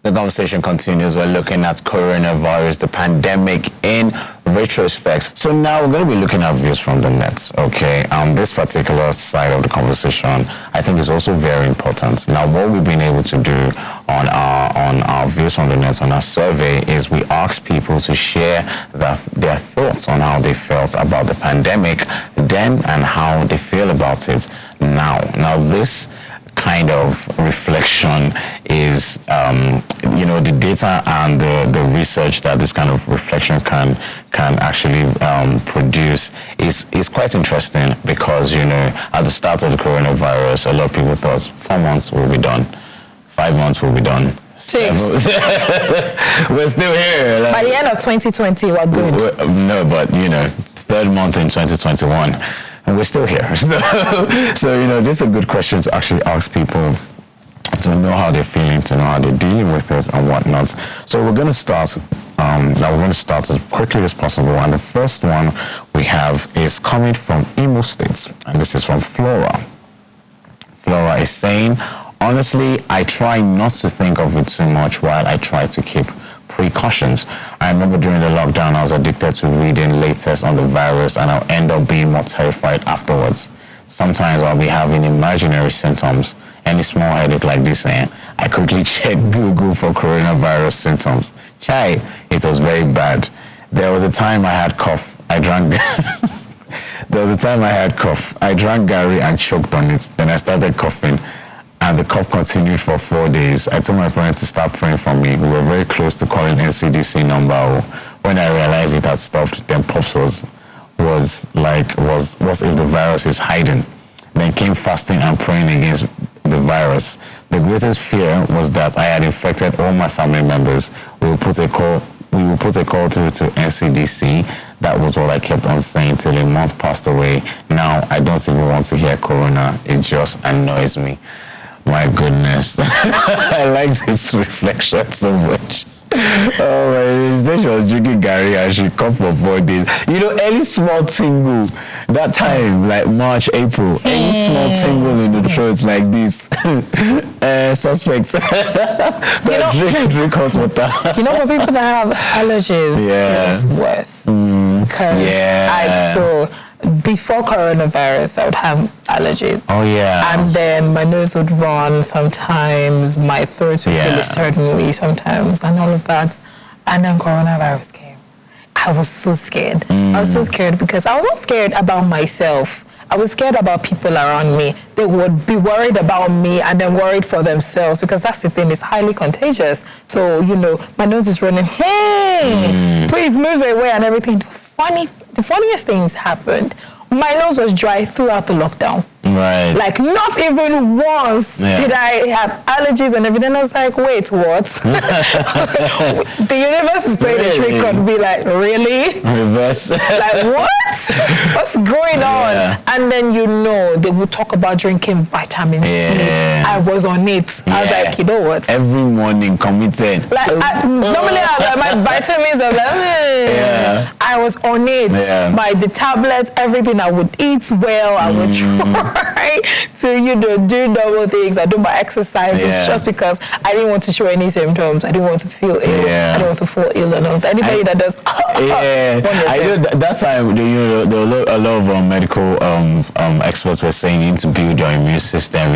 The conversation continues. We're looking at coronavirus, the pandemic in retrospect. So now we're going to be looking at views from the net. Okay, this particular side of the conversation, I think, is also very important. Now, what we've been able to do on our views from the net, on our survey, is we ask people to share their thoughts on how they felt about the pandemic then and how they feel about it now. Now, this kind of reflection is, the data and the research that this kind of reflection can actually produce is quite interesting because, at the start of the coronavirus, a lot of people thought 4 months will be done, 5 months will be done. 6. We're still here. By the end of 2020, we're good. No, but, third month in 2021. And we're still here. So, these are good questions to actually ask people to know how they're feeling, to know how they're dealing with it and whatnot. So we're going to start, as quickly as possible. And the first one we have is coming from Imo State. And this is from Flora. Flora is saying, honestly, I try not to think of it too much while I try to keep precautions. I remember during the lockdown, I was addicted to reading latest on the virus and I'll end up being more terrified afterwards. Sometimes I'll be having imaginary symptoms. Any small headache like this, I quickly check Google for coronavirus symptoms. Chai, it was very bad. There was a time I had cough. I drank Gary and choked on it. Then I started coughing. And the cough continued for 4 days. I told my parents to stop praying for me. We were very close to calling NCDC number. When I realized it had stopped, then Pops was if the virus is hiding. Then came fasting and praying against the virus. The greatest fear was that I had infected all my family members. We will put a call through to NCDC. That was what I kept on saying till a month passed away. Now I don't even want to hear corona. It just annoys me. My goodness. I like this reflection so much. Oh my, she said she was drinking Gary and she coughed for 4 days. Any small tingle, that time, like March, April, any small tingle in the throat like this, suspect. Drink hot water. For people that have allergies, it's worse. Because before coronavirus, I would have allergies. Oh, yeah. And then my nose would run sometimes, my throat would feel a certain way sometimes, and all of that. And then coronavirus came. I was so scared. I was so scared because I wasn't scared about myself. I was scared about people around me. They would be worried about me and then worried for themselves because that's the thing, it's highly contagious. So, my nose is running, please move away and everything. The funniest things happened. My nose was dry throughout the lockdown. Right. Like, not even once did I have allergies and everything. I was like, wait, what? The universe is playing a trick on me, like, really? Reverse. Like, what? What's going on? And then, they would talk about drinking vitamin C. I was on it. I was like, you know what? Every morning, committed. Like, normally I have my vitamins. I'm like, I was on it. By the tablets, everything. I would eat well. I would try to, do normal things. I do my exercises just because I didn't want to show any symptoms. I didn't want to feel ill. I didn't want to fall ill and all that. Anybody that does, I know that time, there were a lot of medical experts were saying you need to build your immune system.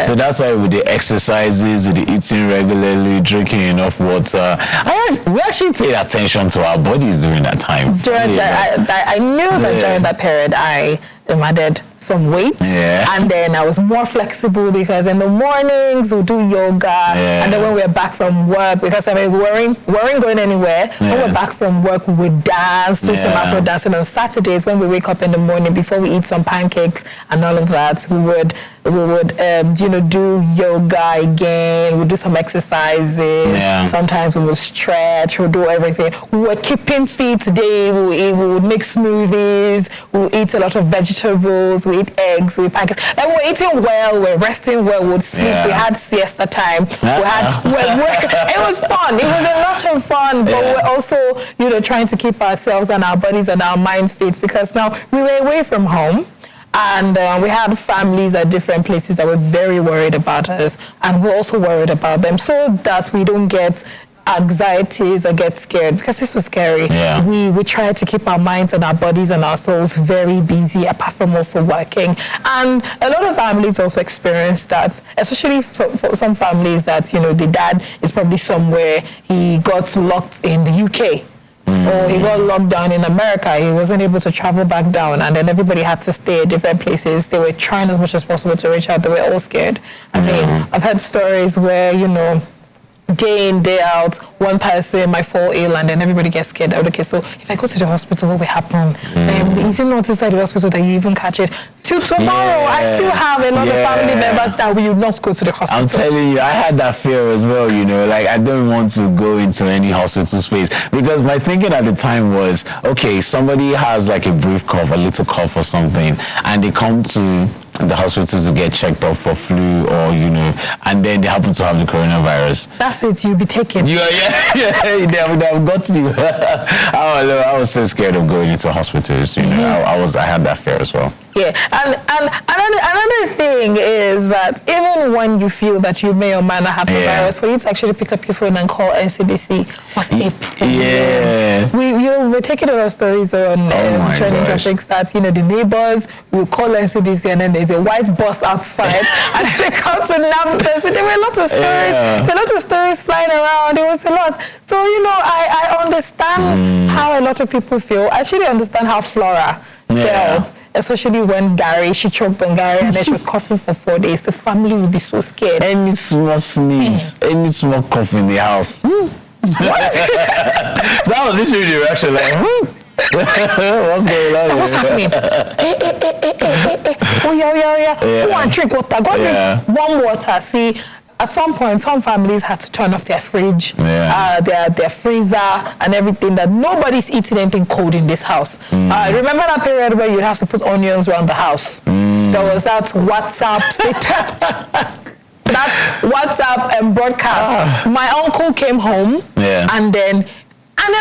So that's why with the exercises, with the eating regularly, drinking enough water, we actually paid attention to our bodies during that time. I knew that during that period, I added some weight, and then I was more flexible because in the mornings we'll do yoga, and then when we're back from work, because we weren't going anywhere, when we're back from work we would dance, do some Afro dancing. On Saturdays when we wake up in the morning before we eat some pancakes and all of that, we would do yoga again, we'll do some exercises, sometimes we would stretch, we'll do everything. We were keeping fit today, we would make smoothies, we'll eat a lot of vegetables, we eat eggs, we eat pancakes. Like, we're eating well, we're resting well, we'd sleep, we had siesta time, it was fun, it was a lot of fun, but we're also, trying to keep ourselves and our bodies and our minds fit because now we were away from home. And we had families at different places that were very worried about us, and we're also worried about them, so that we don't get anxieties or get scared, because this was scary. Yeah. We tried to keep our minds and our bodies and our souls very busy, apart from also working. And a lot of families also experience that, especially for some families that, the dad is probably somewhere, he got locked in the UK. Or he got locked down in America. He wasn't able to travel back down, and then everybody had to stay at different places. They were trying as much as possible to reach out. They were all scared. I mean, I've heard stories where, day in, day out, one person might fall ill and then everybody gets scared. Okay, so if I go to the hospital, what will happen? Is it not inside the hospital that you even catch it? Till tomorrow, I still have a lot of family members that will not go to the hospital. I'm telling you, I had that fear as well, like I don't want to go into any hospital space, because my thinking at the time was, okay, somebody has like a brief cough, a little cough or something, and they come to the hospital to get checked up for flu or, and then they happen to have the coronavirus. That's it, you'll be taken. They have got you. I was so scared of going into hospitals, I had that fear as well. Yeah, and another thing is that even when you feel that you may or may not have the virus, for you to actually pick up your phone and call NCDC was a problem. Yeah. We're taking a lot of stories on trending topics that, the neighbors will call NCDC and then there's a white bus outside and then they come to nab us. There were a lot of stories. There were a lot of stories flying around. It was a lot. So, I understand how a lot of people feel. I actually understand how Flora felt, especially when she choked on Gary and then she was coughing for 4 days. The family would be so scared. Any small sneeze, any small cough in the house. What? That was literally the reaction, like, what's going on? What's happening? Oh, yeah. Go and drink water. Go and drink warm water. See, at some point, some families had to turn off their fridge, their freezer, and everything, that nobody's eating anything cold in this house. Remember that period where you'd have to put onions around the house? There was that WhatsApp status. That WhatsApp and broadcast. My uncle came home, and then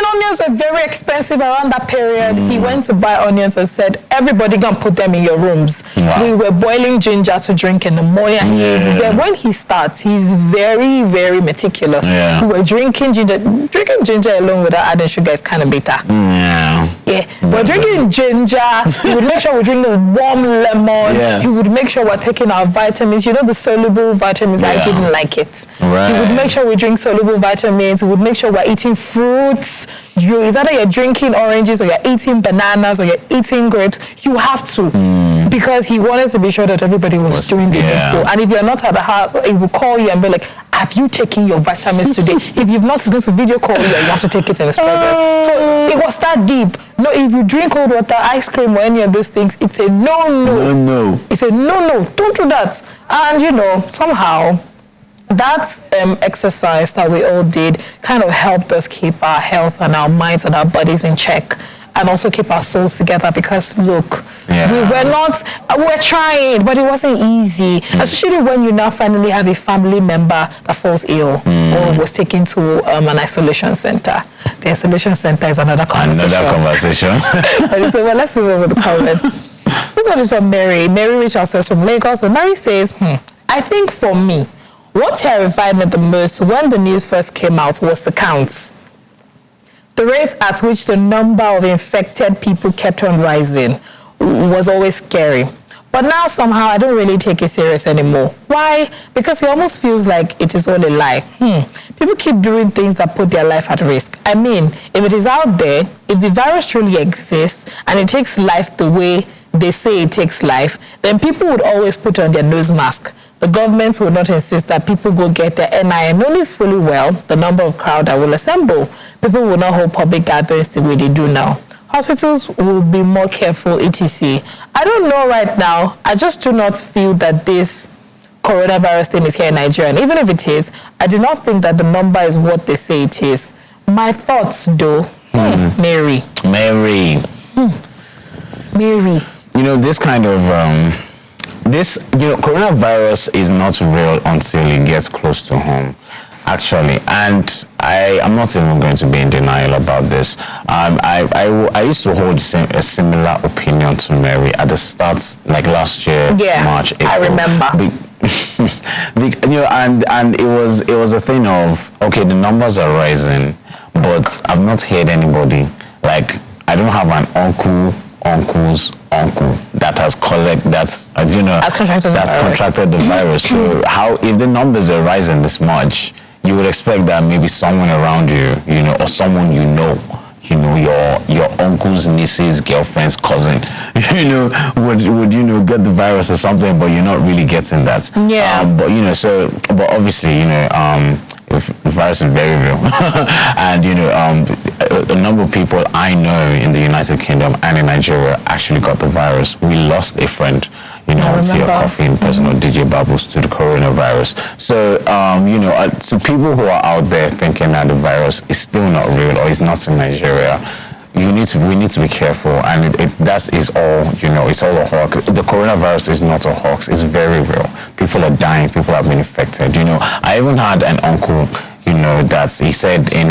onions were very expensive around that period. He went to buy onions and said, everybody gonna put them in your rooms. Wow. We were boiling ginger to drink in the morning. And when he starts, he's very, very meticulous. We were drinking ginger. Drinking ginger alone without adding sugar is kind of bitter. We're drinking ginger. He would make sure we drink the warm lemon. He would make sure we're taking our vitamins. The soluble vitamins, I didn't like it. He would make sure we drink soluble vitamins. He would make sure we're eating fruits. It's either you're drinking oranges or you're eating bananas or you're eating grapes. You have to. Because he wanted to be sure that everybody was doing the needful. And if you're not at the house, he will call you and be like, have you taken your vitamins today? If you've not, he's going to video call you and you have to take it in his presence. So it was that deep. No, if you drink cold water, ice cream, or any of those things, it's a no. It's a no. Don't do that. And, somehow, that exercise that we all did kind of helped us keep our health and our minds and our bodies in check, and also keep our souls together, because look, we're trying, but it wasn't easy, especially when you now finally have a family member that falls ill or was taken to an isolation center. The isolation center is another conversation. So let's move over the comments. This one is from Mary. Mary Richard says from Lagos, and Mary says, I think for me, what terrified me the most when the news first came out was the counts. The rate at which the number of infected people kept on rising was always scary. But now somehow I don't really take it serious anymore. Why? Because it almost feels like it is all a lie. People keep doing things that put their life at risk. I mean, if it is out there, if the virus truly exists and it takes life the way they say it takes life, then people would always put on their nose mask. The government will not insist that people go get their NIN, knowing fully well the number of crowd that will assemble. People will not hold public gatherings the way they do now. Hospitals will be more careful, etc. I don't know right now. I just do not feel that this coronavirus thing is here in Nigeria. And even if it is, I do not think that the number is what they say it is. My thoughts, though, Mary. this, coronavirus is not real until it gets close to home, actually. And I'm not even going to be in denial about this. I used to hold a similar opinion to Mary at the start, like last year, March, April. I remember. And it was a thing of, okay, the numbers are rising, but I've not heard anybody, like, I don't have an uncle's uncle that has contracted the virus. So how, if the numbers are rising this much, you would expect that maybe someone around you, or someone your uncle's niece's girlfriend's cousin, would get the virus or something, but you're not really getting that. Yeah. But obviously, the virus is very real. And, a number of people I know in the United Kingdom and in Nigeria actually got the virus. We lost a friend, Tia Coffee in personal DJ Bubbles to the coronavirus. So, to people who are out there thinking that the virus is still not real or is not in Nigeria, we need to be careful, and that is all, it's all a hoax. The coronavirus is not a hoax, it's very real. People are dying, people have been infected. I even had an uncle, that he said in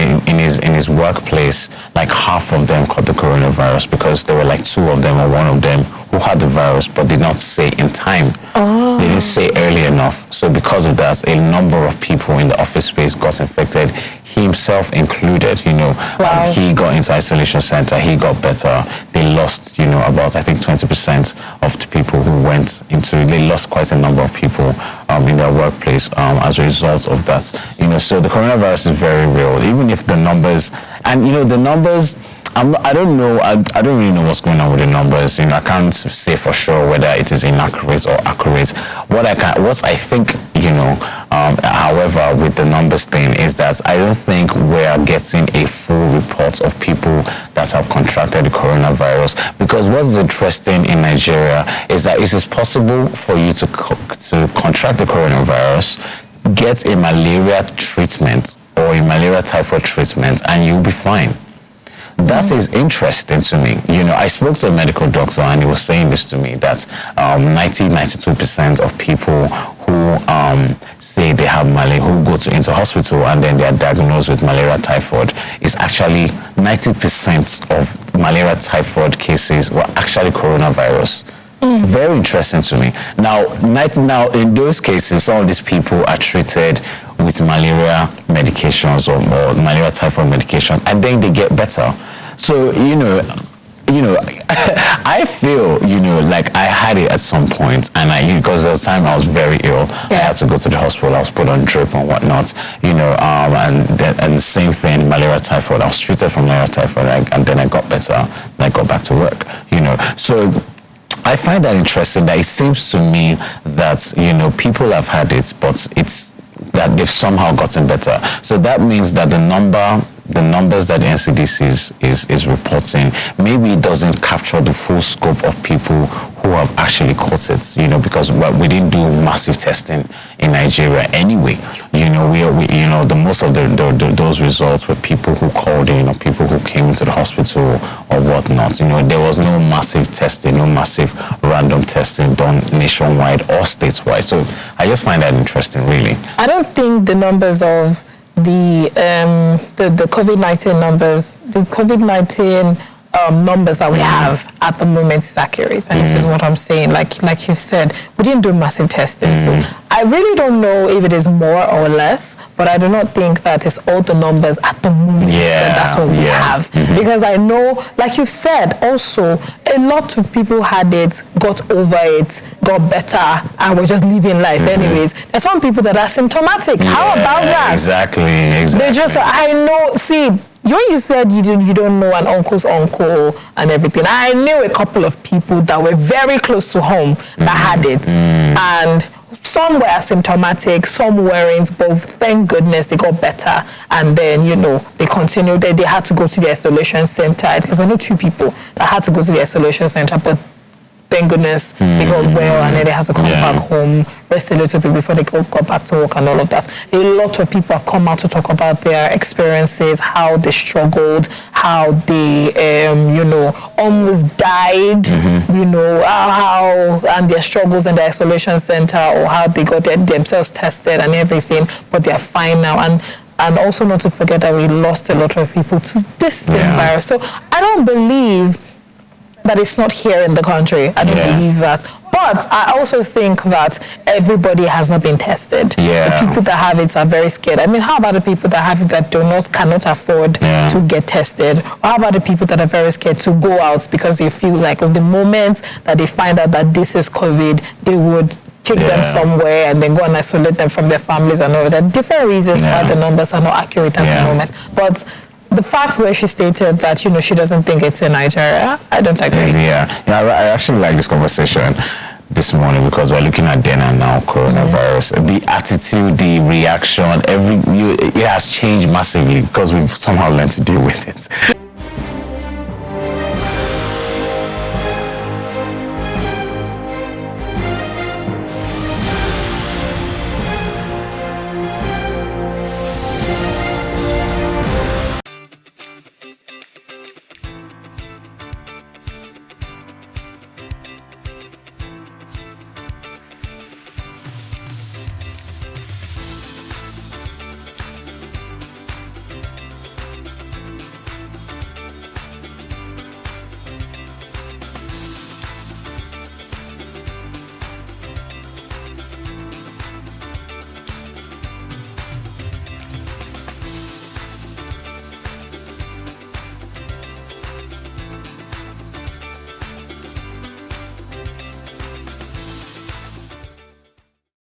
his workplace, like half of them caught the coronavirus because there were like 2 of them or 1 of them who had the virus but did not say in time. Oh. They didn't say early enough. So because of that, a number of people in the office space got infected, he himself included. Wow. He got into isolation center, he got better. They lost, about, I think, 20% of the people who went into, they lost quite a number of people in their workplace as a result of that. So the coronavirus is very real, even if the numbers, and the numbers, I don't know. I don't really know what's going on with the numbers. I can't say for sure whether it is inaccurate or accurate. What I think, however, with the numbers thing is that I don't think we are getting a full report of people that have contracted the coronavirus. Because what's interesting in Nigeria is that it is possible for you to contract the coronavirus, get a malaria treatment or a malaria typhoid treatment, and you'll be fine. That is interesting to me. I spoke to a medical doctor and he was saying this to me, that 92% of people who say they have malaria, who go into hospital and then they are diagnosed with malaria typhoid, is actually 90% of malaria typhoid cases were actually coronavirus. Very interesting to me. Now, in those cases, some of these people are treated with malaria medications or malaria typhoid medications, and then they get better. So, I feel, like I had it at some point, and because at the time I was very ill, I had to go to the hospital. I was put on drip and whatnot, and the same thing, malaria typhoid. I was treated for malaria typhoid, and then I got better, and I got back to work, So I find that interesting, that it seems to me that, people have had it, but it's that they've somehow gotten better. So that means that the numbers that the NCDC is reporting, maybe it doesn't capture the full scope of people who have actually caught it, because we didn't do massive testing in Nigeria anyway. The most of those results were people who called in or people who came into the hospital or whatnot. There was no massive testing, no massive random testing done nationwide or statewide. So I just find that interesting, really. I don't think the numbers of the COVID-19 numbers, the COVID-19 numbers that we have at the moment is accurate, and this is what I'm saying. Like you said, we didn't do massive testing, so I really don't know if it is more or less, but I do not think that it's all the numbers at the moment that's what we have. Because I know, like you've said, also a lot of people had it, got over it, got better, and were just living life anyways. There's some people that are symptomatic. How about that? Exactly. They just, I know, see, you said you don't know an uncle's uncle and everything. I knew a couple of people that were very close to home that had it. And some were asymptomatic, some weren't, both. Thank goodness they got better. And then, they continued. They had to go to the isolation center. There's only 2 people that had to go to the isolation center, but thank goodness they got well, and then they had to come back home, rest a little bit before they go back to work and all of that. A lot of people have come out to talk about their experiences, how they struggled, how they, almost died, and their struggles in the isolation center, or how they got themselves tested and everything, but they're fine now. And also not to forget that we lost a lot of people to this same virus. So I don't believe that it's not here in the country. I don't believe that. But I also think that everybody has not been tested. The people that have it are very scared. I mean, how about the people that have it that cannot afford to get tested? Or how about the people that are very scared to go out because they feel like the moment that they find out that this is COVID, they would take them somewhere and then go and isolate them from their families and all that. Different reasons why the numbers are not accurate at the moment. But the facts where she stated that, she doesn't think it's in Nigeria, I don't agree. I actually like this conversation this morning because we're looking at then and now coronavirus. The attitude, the reaction, it has changed massively because we've somehow learned to deal with it.